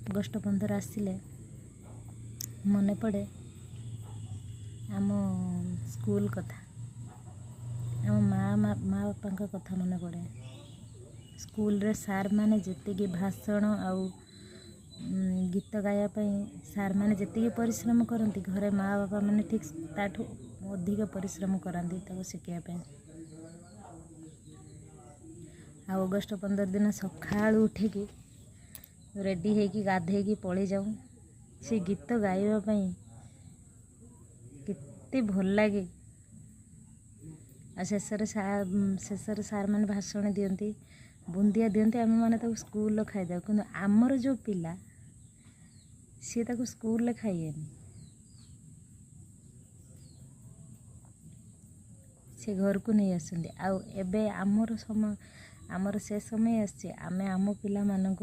August 15 ଆସିଲେ ମନେ ପଡ଼େ ଆମ ସ୍କୁଲ କଥା, ଆମ ମା ବାପାଙ୍କ କଥା ମନେ ପଡ଼େ। ସ୍କୁଲରେ ସାର୍ମାନେ ଯେତିକି ଭାଷଣ ଆଉ ଗୀତ ଗାଇବା ପାଇଁ ସାର୍ମାନେ ଯେତିକି ପରିଶ୍ରମ କରନ୍ତି, ଘରେ ମା ବାପା ମାନେ ଠିକ୍ ତାଠୁ ଅଧିକ ପରିଶ୍ରମ କରନ୍ତି ତାକୁ ଶିଖିବା ପାଇଁ। ଆଉ ଅଗଷ୍ଟ 15 ଦିନ ସକାଳୁ ଉଠିକି ରେଡ଼ି ହେଇକି ଗାଧେଇକି ପଳେଇ ଯାଉ ସେ ଗୀତ ଗାଇବା ପାଇଁ। କେତେ ଭଲ ଲାଗେ। ଆଉ ଶେଷରେ ସାର୍ମାନେ ଭାଷଣ ଦିଅନ୍ତି, ବୁନ୍ଦିଆ ଦିଅନ୍ତି, ଆମେମାନେ ତାକୁ ସ୍କୁଲରେ ଖାଇଦେଉ। କିନ୍ତୁ ଆମର ଯେଉଁ ପିଲା ସିଏ ତାକୁ ସ୍କୁଲରେ ଖାଇବେନି, ସେ ଘରକୁ ନେଇ ଆସନ୍ତି। ଆଉ ଏବେ ଆମର ସେ ସମୟ ଆସିଛି, ଆମେ ଆମ ପିଲାମାନଙ୍କୁ